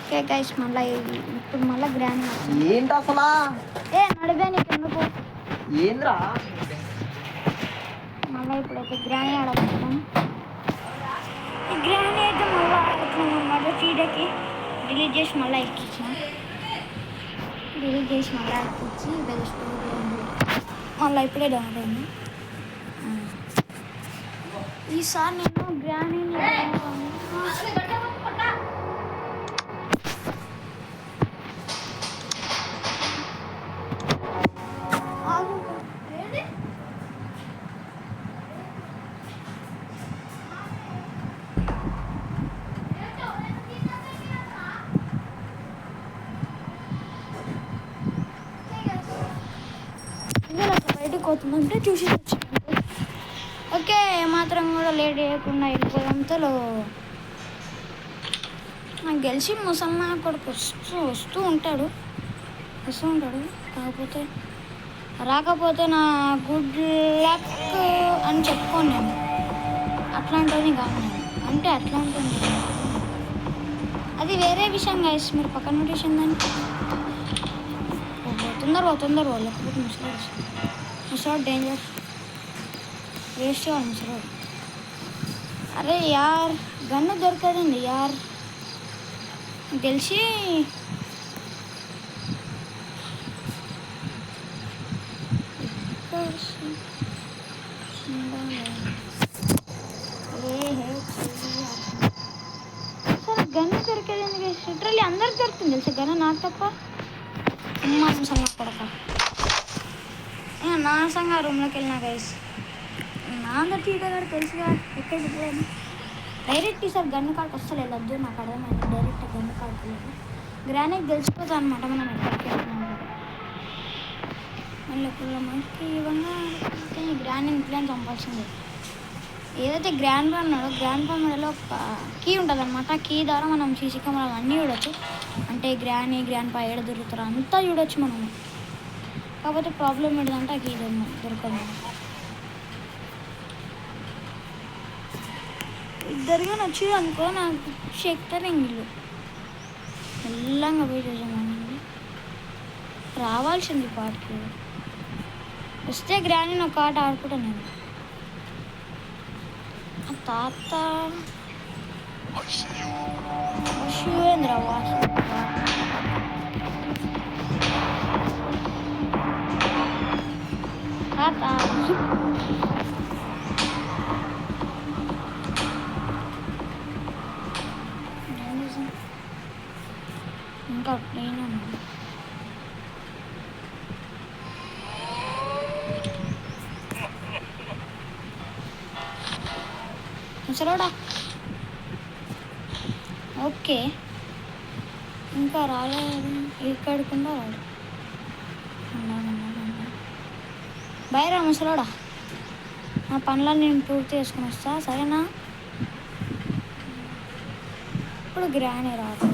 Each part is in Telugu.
ఓకే గైస్ మళ్ళీ ఇప్పుడు మళ్ళీ గ్రాండ్ ఏంటి అసలా నడివే నీకు ఎందుకు ఏంద్రా మళ్ళీ ఇప్పుడైతే గ్రాండ్ ఆడుతున్నాం. ఈ గ్రాండ్ అయితే మళ్ళీ ఆడుతున్నాం అన్నమాట. చీడకి డిలీట్ చేసి మళ్ళీ ఎక్కించాం. డిలీట్ చేసి మళ్ళీ ఎక్కించి మళ్ళీ ఇప్పుడే డౌన్లోడ్ అయింది. ఈసారి నేను గ్రాండ్ బయటకు పోతుందంటే చూసి ఓకే మాత్రం కూడా లేట్ చేయకుండా వెళ్ళిపోవడంతో నాకు గెలిచి ముసల్మా కొడుకు వస్తూ ఉంటాడు. కాకపోతే రాకపోతే నా గుడ్ లక్ అని చెప్పుకోను నేను. అట్లాంటివి కాదు నేను, అంటే అట్లాంటివి అది వేరే విషయం గైస్. మీరు పక్కన నోటేషన్ దాన్ని తొందర లేకపోతే ముసలాడు డేంజర్ వేస్ట్ చేయాలి ముసలాడు. అరే యార్ గన్ను దొరకదండి యార్. గెలిచి సరే గన్ను దొరికేదండి గైస్. లిటరల్లీ అందరికి దొరుకుతుంది తెలుసా గన్ను, నాకు తప్ప. అమ్మ ముసలి కొడక నా సంగా రూమ్లోకి వెళ్ళినా గైస్. నా అందరు చీటగాడు తెలుసుగా ఎక్కడ వెళ్ళాను. డైరెక్ట్ ఈసారి గన్ను కాడికి వస్తలే వద్దు, నాకు అర్థమైంది. డైరెక్ట్ గన్ను కాడికి వెళ్ళాను. గ్రానైట్ తెలిసిపోతా అనమాట మనం ఎక్కడికి వెళ్తున్నాం. మళ్ళీ మనకి ఇవన్నీ గ్రాండ్ ఇంట్లో చంపాల్సిందే. ఏదైతే గ్రాండ్ పా ఉన్నాడో గ్రాండ్ పా మెడలో ఒక కీ ఉంటుంది అనమాట. కీ ద్వారా మనం సీసీ కెమెరాలు అన్నీ చూడొచ్చు. అంటే గ్రాండ్ పా ఏడ దొరుకుతారో అంతా చూడొచ్చు మనము. కాకపోతే ప్రాబ్లం ఏంటంటే ఆ కీ దొరకదు. ఇద్దరుగా నచ్చింది అనుకో నాకు చెక్తారు ఇంగిళ్ళు మెల్లంగా పోయి చూసామండి. రావాల్సింది పాటకి వస్తే గ్రాండ్ ఒక ఆట ఆడుకుంటాను నేను. తాత శివేంద్ర వాసు తాత ఇంకా నేను ముసలోడా ఓకే ఇంకా రాలేదు. ఇక్కడికుండా రాడు. బయరా ముసలోడా, నా పనులను నేను పూర్తి చేసుకుని వస్తా సరేనా. ఇప్పుడు గ్రానే రాదు.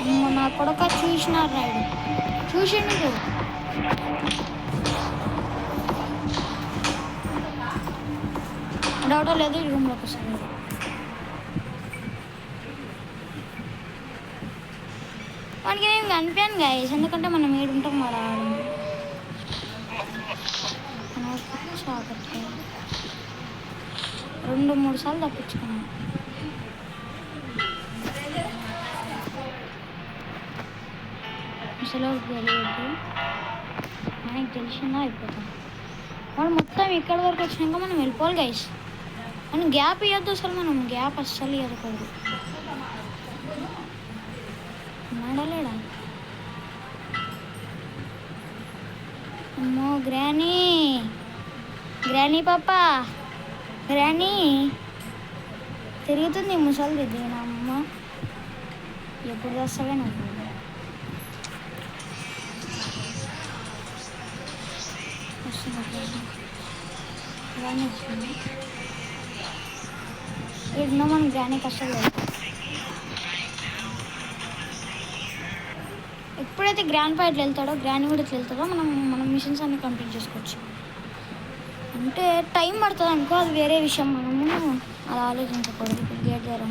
అమ్మ నా కొడుక చూసినారు రాయుడు చూసిండు. డౌట్ లేదు రూమ్లోకి వస్తాను. వానికి నేను కనిపాను గాయస్, ఎందుకంటే మనం ఏడుంటాం మరి ఆడు. రెండు మూడు సార్లు తప్పించుకున్నాను. అసలు తెలియదు మనకి తెలిసిందా అయిపోతాం. వాడు మొత్తం ఇక్కడి వరకు వచ్చినాక మనం వెళ్ళిపోవాలి గైస్. మనం గ్యాప్ ఇవ్వద్దు అసలు, మనం గ్యాప్ అస్సలు ఇవ్వకూడదు. నడలేడా అమ్మో గ్రానీ పాప గ్రానీ తిరుగుతుంది ముసలిది. దీని అమ్మ ఎప్పుడు వస్తావే నాకు. గ్రానీ వస్తుంది ఎన్నో మనం గ్రానీ కష్టం లేదు. ఎప్పుడైతే గ్రాండ్ పా ఇట్లా వెళ్తాడో గ్రాండ్ కూడా ఇట్లా వెళ్తాడో మనం మిషన్స్ అన్ని కంప్లీట్ చేసుకోవచ్చు. అంటే టైం పడుతుంది అనుకో, అది వేరే విషయం. మనము అలా ఆలోచించకూడదు. ఇప్పుడు గేట్ దగ్గర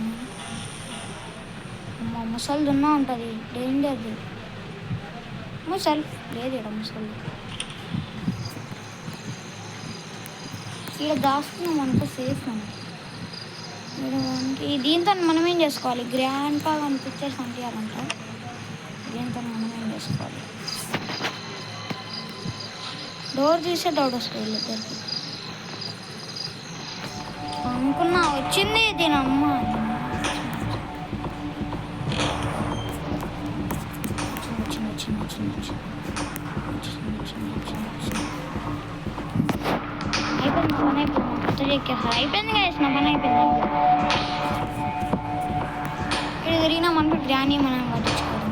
అమ్మో ముసలి దున్నా ఉంటుంది, డేంజర్ది. ముసలి లేదు ఇక్కడ, ముసలి ఇక్కడ దాస్తున్నాం అనుకో సేఫ్ మనం. దీంతో మనం ఏం చేసుకోవాలి, గ్రాండ్ పా అని పిక్చర్స్ అంటారంట. దీంతో మనం ఏం చేసుకోవాలి, డోర్ తీసే డౌట్ వస్తుంది వీళ్ళిద్దరికి. అనుకున్నా వచ్చింది దీని అమ్మ. అయిపోయింది పని, అయిపోయింది కొత్త చెక్కేస్తారు. అయిపోయింది వేసిన పని అయిపోయింది. ఇక్కడ తిరిగినామనుకో గ్రాని మనం పట్టించుకోవాలి.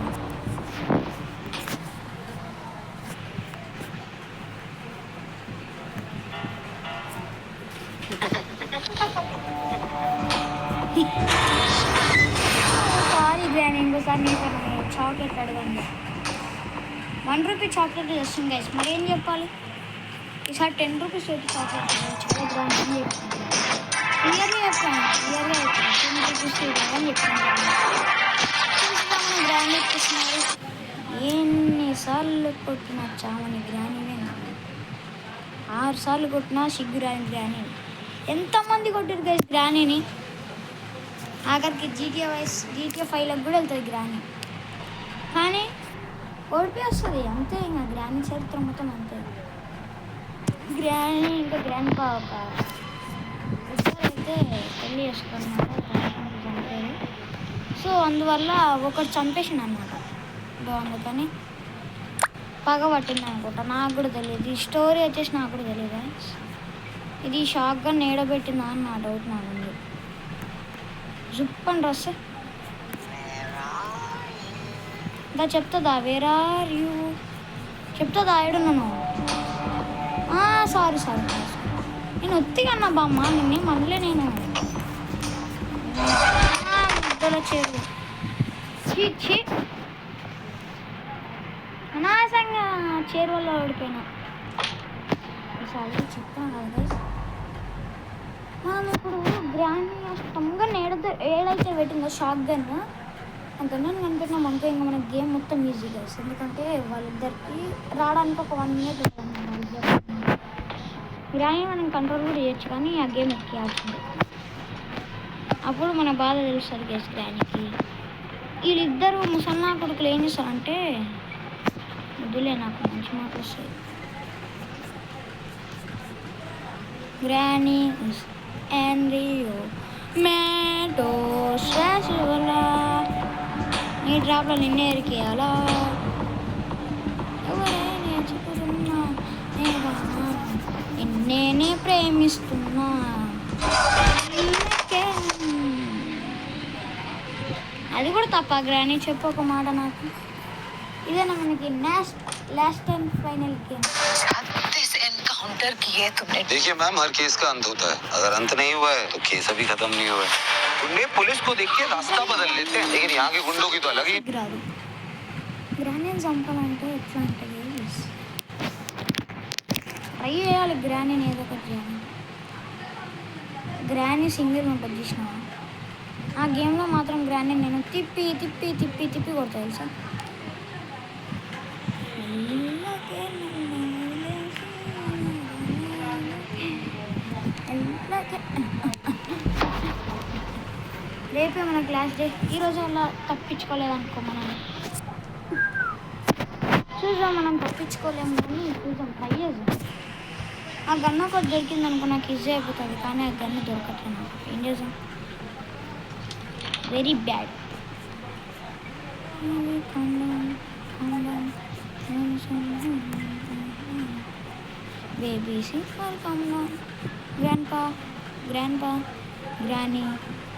సారీ గ్రాని, ఇంకోసారి నేను చాక్లెట్ అడగండి. 1 రూపీ చాక్లెట్ వస్తుంది గైస్, మరి ఏం చెప్పాలి. ఈసారి 10 రూపీస్ పెట్టి చాక్లెట్ చాలా గ్రాండ్ అని చెప్తాను. క్లియర్గా చెప్తాను, క్లియర్గా చెప్తాను. 10 రూపీస్ ఇవ్వాలని చెప్తాను. గ్రాండ్ ఇప్పిస్తున్నారు. ఎన్నిసార్లు కొట్టినా చామని గ్రానీవే. 6 సార్లు కొట్టినా సిగ్గురాని గ్రానీ. ఎంతమంది కొట్టారు గైస్ గ్రానీని. ఆఖరికి GTA 5 కూడా వెళ్తుంది గ్రానీ, కానీ ఓడిపి వస్తుంది అంతే. ఇంకా గ్రానీ చరిత్ర మొత్తం అంతే. గ్రానీ ఇంకా గ్రాండ్ పా ఒక అయితే పెళ్ళి చేసుకున్నారు, చంపారు. సో అందువల్ల ఒకటి చంపేసింది అనమాట. అందుకని పగ పట్టింది అనుకుంటా, నాకు కూడా తెలియదు. ఈ స్టోరీ వచ్చేసి నాకు కూడా తెలియదు. ఇది షాక్గా నేడబెట్టిందా అని నా డౌట్ నాకు ఉంది. జుప్పని రస్తే దా చెప్తుందా, వేర్ ఆర్ యూ చెప్తుందా, ఏడున్నాను. సారీ నేను ఒత్తిగా బామ్మ నిన్నే మనలే. నేను ముద్దల చేరు చీ అనాసంగా చేరు వల్ల ఓడిపోయినా. ఈసారి చెప్తాను కదా గైస్, మనం ఇప్పుడు గ్రాండ్ ఇష్టంగా ఏడైతే పెట్టిందో షాక్ గన్, ఆ గన్ కనిపెట్టినాం అనుకో ఇంకా మనకి గేమ్ మొత్తం ఈజీ గైస్. ఎందుకంటే వాళ్ళిద్దరికి రావడానికి ఒక 1 మినిట్ ఉంటుంది. గ్రాండ్ మనం కంట్రోల్ కూడా చేయొచ్చు, కానీ ఆ గేమ్ ఎక్కియాల్సింది. అప్పుడు మన బాధ తెలుస్తుంది గైస్ గ్రాండ్కి. వీళ్ళిద్దరు ముసల్నా కొడుకులు ఏం చేస్తారంటే, వద్దులే నాకు మంచి మాట వస్తాయి. గ్రానీ Enrio Meadows Rasola నీ డ్రాప్లో నిన్నే ఎరికేయాలా. ఎవరైనా చెప్పుతున్నా నిన్నేనే ప్రేమిస్తున్నా. అది కూడా తప్ప గ్రానీ, చెప్పు ఒక మాట నాకు. ఇదేనా మనకి last and final game. Encounter किए तुमने। देखिए मैम, हर केस का अंत होता है। अगर अंत नहीं हुआ है तो केस अभी खत्म नहीं हुआ है। गुंडे पुलिस को देख के रास्ता बदल लेते हैं, लेकिन यहाँ के गुंडों की तो अलग ही। గ్రానీ చంపాలంటే ఎట్లా ఉంటుంది, ట్రై చేయాలి గ్రానీని ఏదో ఒకటి చేయాలి. గ్రానీ సింగిల్ ఉంటుంది చూసిన, ఆ గేమ్లో మాత్రం గ్రానీ నేను తిప్పి తిప్పి తిప్పి తిప్పి కొడతా తెలుసా. రేపే మన క్లాస్ డే. ఈరోజు అలా తప్పించుకోలేదనుకో మనం, చూద్దాం. మనం తప్పించుకోలేము కానీ చూద్దాం, ట్రై చేద్దాం. ఆ గన్ను ఒకటి దొరికింది అనుకో నాకు ఈజీ అయిపోతుంది, కానీ ఆ గన్ను దొరకట్లేదు నాకు. ఏం చేద్దాం, very bad. Baby simple come down. Grand పా గ్రానీ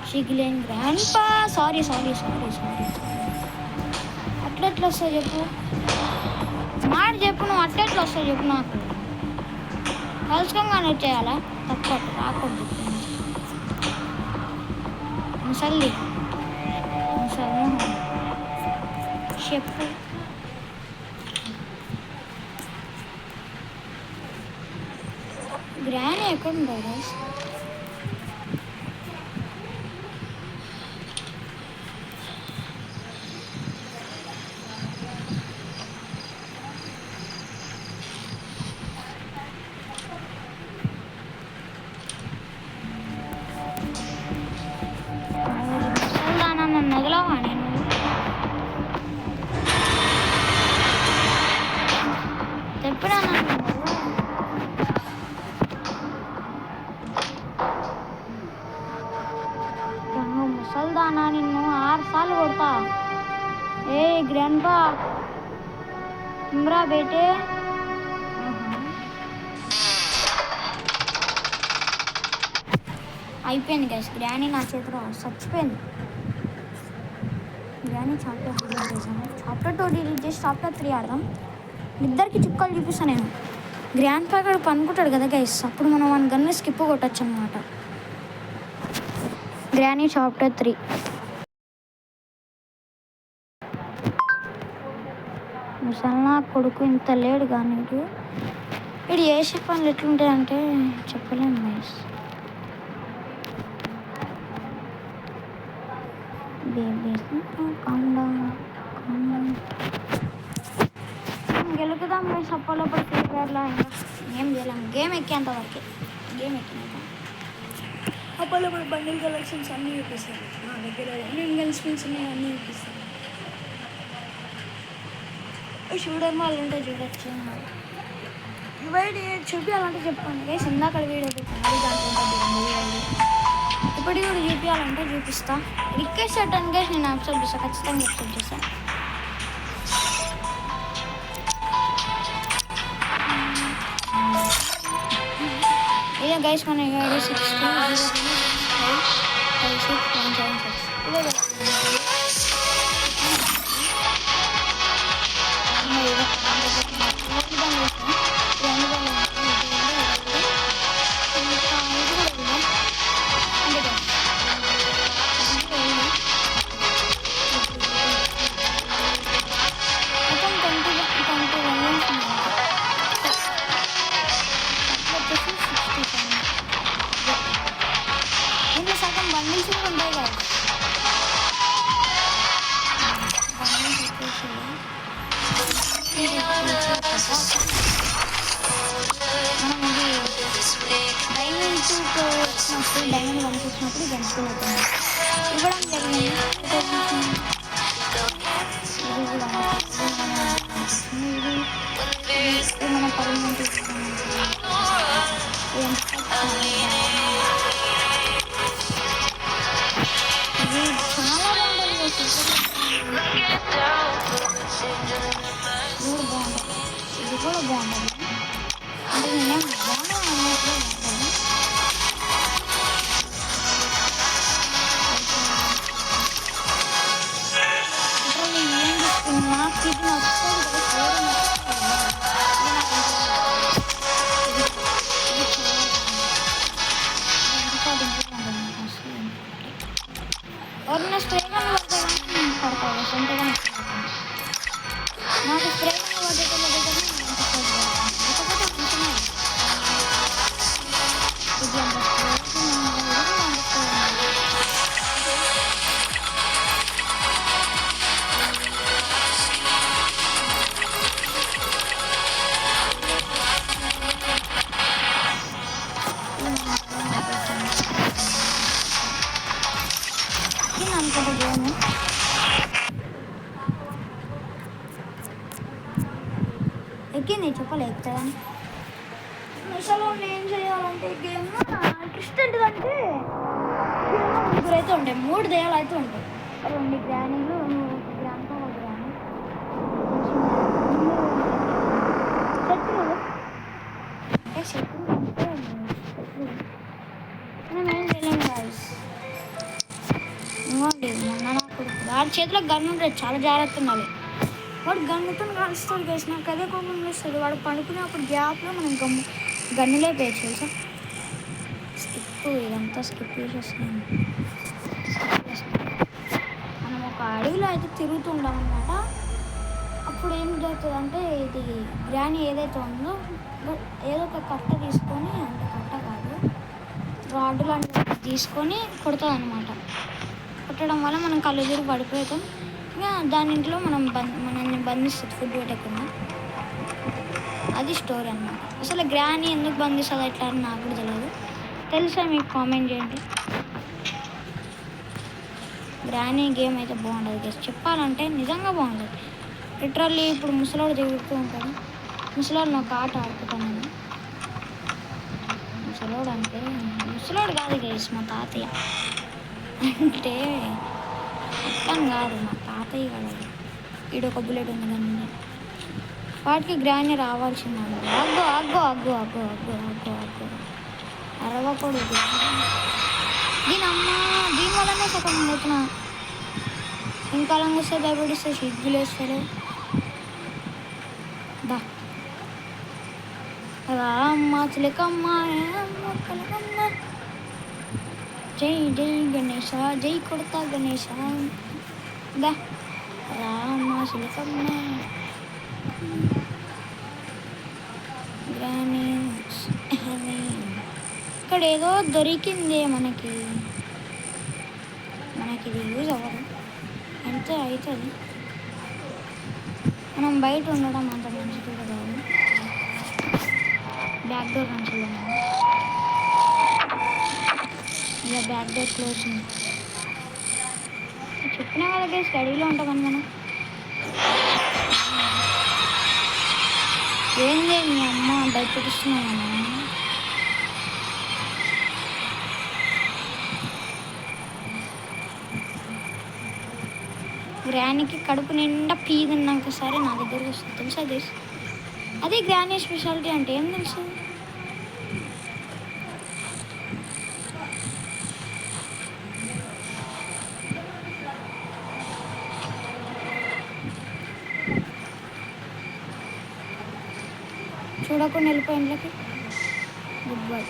షిగ్లేన్ గ్రాండ్ పా. సారీ అట్లెట్లా వస్తావు చెప్పు, మాట చెప్పు. నువ్వు అట్లెట్లా వస్తావు చెప్పు నాకు. కలుసుకోగానే వచ్చేయాలా, తక్కువ రాకూడదు. ముసల్లి చెప్పు. గ్రానీ ఎక్కడ ఉంటారు? కొడతా. ఏ గ్రాండ్ పా ఇమ్రా బేటే. అయిపోయింది గైస్, గ్రానీ నా చేతిలో చచ్చిపోయింది. గ్రానీ చాప్టర్ 2 డిలీట్ చేశాను. చాప్టర్ 2 డిలీట్ చేసి చాప్టర్ 3 ఆడదాం. ఇద్దరికి చుక్కలు చూపిస్తాను నేను. గ్రాండ్ పా గడు పనుకుంటాడు కదా గైస్, అప్పుడు మనం వన్ గన్ను స్కిప్ కొట్టచ్చు అనమాట. Granny chapter 3. ముసల్నా కొడుకు ఇంత లేడు కానీ వీడు చేసే పనులు ఎట్లుంటాయంటే చెప్పలేము గైస్. గెలుకుదాం గైస్ అప్పలోపల ఫ్రీ ఫైర్లో. ఇంకా ఏం చేయలేము, గేమ్ ఎక్కేంత వరకే. గేమ్ ఎక్కినాక అప్పలోపల బండిల్ కలెక్షన్స్ అన్నీ చూపిస్తారు. నా దగ్గర ఇండియన్ స్పిన్స్ ఉన్నాయి, అన్నీ చూపిస్తారు. షూడర్ మాల్ ఉంటే చూడొచ్చు. వీడియో చూపించాలంటే చెప్పండి గైస్, ఇందాక వీడియో పెట్టాను దాంట్లో ఇప్పుడు కూడా చూపించాలంటే చూపిస్తా. రిక్వెస్ట్ పెట్టాను గైస్, నేను యాక్సెప్ట్ చేస్తాను, ఖచ్చితంగా యాక్సెప్ట్ చేస్తాను. ఇదే గైస్ మన 2 వచ్చినప్పుడు డైమండ్ 1 వచ్చినప్పుడు గంటలు అవుతుంది ఇవ్వడం జరిగింది. ఇది మన పర్మనెంట్ ఇది చాలా బాగుంటుంది. ఇది కూడా బాగుంటుంది. అంటే నేనేం బాగున్నా అన్నట్లు బాగుంటుంది. నాకు ఇది ఎవరైనా స్ప్రే గన్ను పడతాయి పడతాయి సొంతగా నాకు స్ప్రే గన్ను పడ్డేటప్పుడు లేకపోతే మంచిగా ఇది ఎక్కింది చెప్పలే ఎక్కుతుందని. అసలు ఏం చేయాలంటే గేమ్లో ట్విస్ట్ ఏంటిదంటే గేమ్లో ముగ్గురు అయితే ఉంటాయి, 3 దేయాలు అయితే ఉంటాయి. 2 గ్రానీలు, ఒక గ్రాండ్ ఒక గ్రానీ, శత్రువులు అంటే శత్రువులు అంటే మనం ఏం చేయలేము గాయస్. ఇవ్వండి మొన్న నాకు వాడి చేతిలో గన్ ఉంటుంది, చాలా జాగ్రత్త ఉండాలి. వాడు గన్నుతో కాలుస్తాడు గైస్, నాకు అదే కోపం వస్తుంది. వాడు పడుకునేప్పుడు గ్యాప్లో మనం గన్నులే పేయచ్చు తెలుసా. స్కిప్ ఇదంతా స్కిప్ చేసేస్తున్నాను. మనం ఒక అడవిలో అయితే తిరుగుతుంటాం అన్నమాట. అప్పుడు ఏం జరుగుతుందంటే ఇది గ్రానీ ఏదైతే ఉందో ఏదో ఒక కట్ట తీసుకొని, అంటే కట్ట కాదు రాడ్ లాంటివి తీసుకొని కొడుతుంది అనమాట. కొట్టడం వల్ల మనం కళ్ళు తిరిగి పడిపోతాం. ఇంకా దాని ఇంట్లో మనల్ని బంధిస్తుంది ఫుడ్ పెట్టకుండా. అది స్టోరీ అన్నమాట. అసలు గ్రానీ ఎందుకు బంధిస్తుంది ఎట్లా అని నాకు కూడా తెలియదు. తెలుసా మీకు కామెంట్ చేయండి. గ్రానీ గేమ్ అయితే బాగుంటుంది గైస్, చెప్పాలంటే నిజంగా బాగుంటుంది. లిటరల్లీ ఇప్పుడు ముసలోడు తిరుగుతూ ఉంటాడు. ముసలోడు నాకు ఆట ఆడుకుంటాను నేను. ముసలోడు అంటే ముసలోడు కాదు గైస్, మా తాతయ్య. అంటే అట్టని కాదు, మా తాతయ్య కాదు, ఈడొక బుల్లెట్ ఉంది కానీ వాటికి గ్రాండ్ రావాల్సిందండి. అగ్గో అగ్గో అగ్గో అగ్గో అగ్గో అగ్గో అగ్గో అరవకూడదు. దీని అమ్మ, దీని వల్లనే సగం అవుతున్నా. ఇంకా అలా వస్తే భయపడిస్తే సిగ్గులు వేస్తారు. దా రామ్మ చిలకమ్మ చిలకమ్మ, జై జై గణేష, జై కొడతా గణేష. దా రామ్మ చిలకమ్మ. గ్రానైట్స్ ఇక్కడ ఏదో దొరికింది మనకి, ఇది యూజ్ అవ్వదు అంతే అవుతుంది. మనం బయట ఉండడం అంత మంచిది కూడా కాదు. బ్యాక్ డోర్ నుంచి ఇక బ్యాక్ డోర్ క్లోజ్ ఉంది. చెప్పినా కదా స్టడీలో ఉంటామని మనం. ఏంది మీ అమ్మ భయపెట్టిస్తున్నామన్నా? గ్రానీకి కడుపు నిండా పీదన్నాక సరే నా దగ్గరకు వస్తుంది తెలుసా. అదే గ్రానీ స్పెషాలిటీ అంటే ఏం తెలుసు? చూడకుండా వెళ్ళిపోయింట్లకి గుడ్ బై.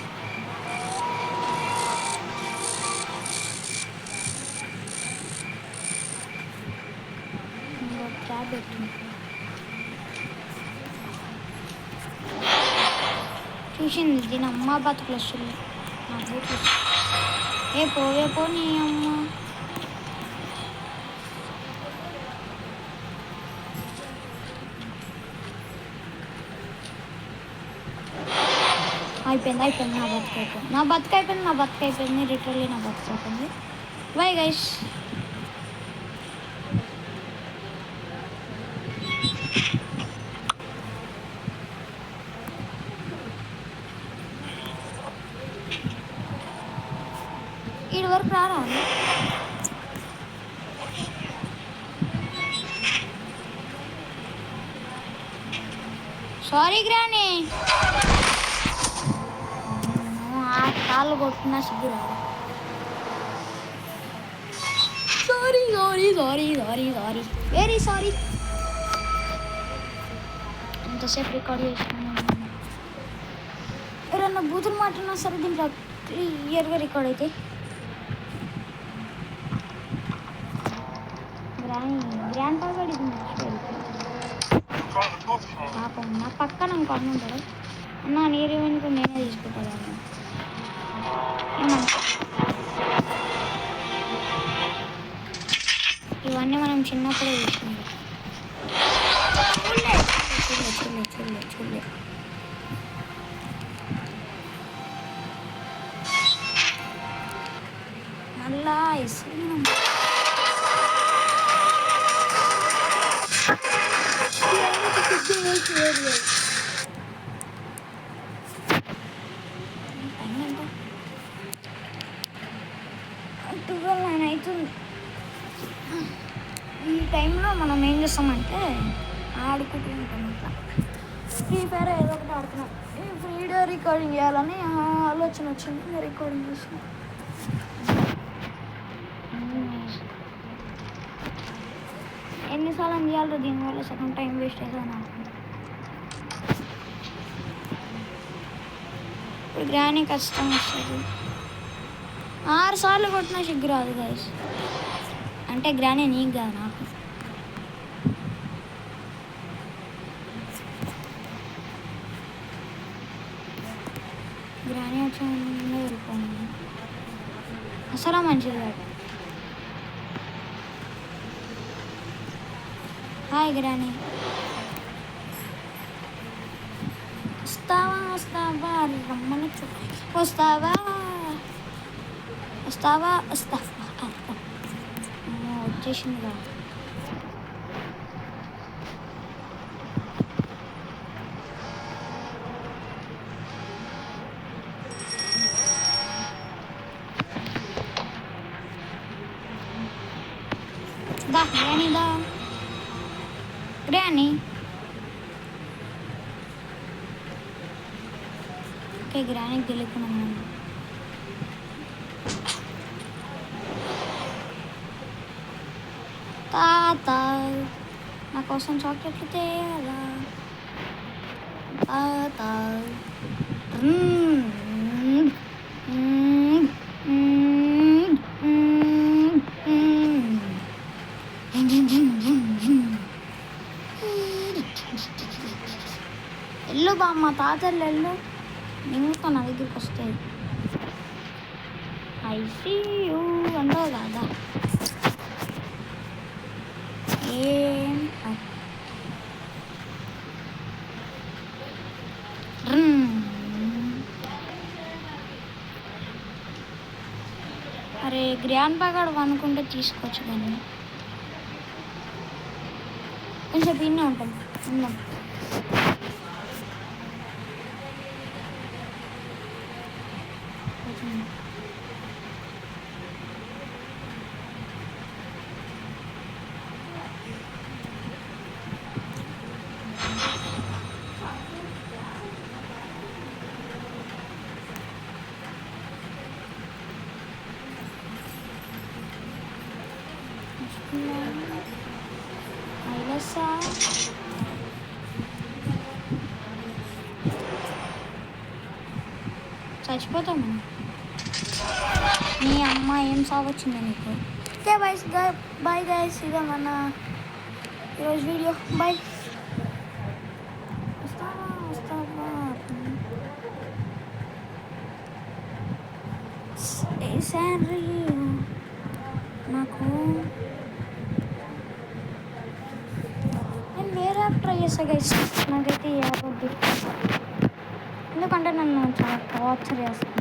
క్యాబ్ పెట్టింది చూసింది దీని అమ్మ బతుకులు వస్తుంది. నా బూట్లు ఏ పోవే పో నీ అమ్మ. అయిపోయింది నా బతుకు అయిపోయింది లిటరల్లీ నా బతుకు అయిపోయింది. Bye guys. ఈడి వరకు రారా? సారీ గ్రానీ, కాళ్ళు కొట్టినా సిగ్గు రాదు. Sorry very sorry. ఎంతసేపు రికార్డ్ చేస్తున్నాను. ఎవరన్నా బూతులు మాట్లాడినా సరే దీంట్లో క్లియర్గా రికార్డ్ అయితే. గ్రాండ్ పాపడి పాపం నా పక్కన ఇంకో అన్న ఉంటాడు. అన్న నీరు వెనుక నేనే తీసుకుంటాను అన్న. ఇవన్నీ మనం చిన్నప్పుడే తీసుకుంటాం. చూడలే మళ్ళా అవుతుంది. ఈ టైంలో మనం ఏం చేస్తామంటే ఆడుకుంటూ ఉంటాం. అట్లా ఫ్రీ ఫైర్ ఏదో ఒకటి ఆడుతున్నాం. ఈ వీడియో రికార్డింగ్ చేయాలని ఆలోచన వచ్చింది. ఇంకా రికార్డింగ్ చేస్తున్నాం. ఎన్నిసార్లు చేయాలి దీనివల్ల సగం టైం వేస్ట్ అవుతుంది నాకు. ఇప్పుడు గ్రానీ కష్టం వస్తుంది. 6 సార్లు కొట్టినా సిగ్గు రాదు గైస్. అంటే గ్రానీ నీకు కాదు నాకు. గ్రానీ వచ్చి వెళ్ళిపోయింది. అసలు మంచిది కాదు. Hi granny. వస్తావా రమ్మని వస్తావా వచ్చేసింది కాదు. గ్రానీదా గ్రానీ. ఓకే గ్రానీకి తెలియకుండా తాత నా కోసం చాక్లెట్లు తేయాలా తాత. ఎల్లు బామ్మ తాతలు ఎల్లు ఇంకా నా దగ్గరికి వస్తాయి. ఐ సీ యూ అంటావు కదా ఏం అరే గ్రాండ్ ప్యాకెట్ అనుకుంటే తీసుకోవచ్చు కానీ కొంచెం పిన్నే ఉంటాం ఉందాం. ఐలసా చచ్చిపోతాము. నీ అమ్మ ఏం సాగొచ్చింది నీకు. ఓకే బాయ్ గైస్, ఇదే మన ఈరోజు వీడియో. బాయ్. వస్తావా నాకు నేను వేరే ట్రై చేస్తా గైస్. నాకైతే ఏవద్దు ఎందుకంటే నన్ను చాలా టార్చర్ చేస్తాను.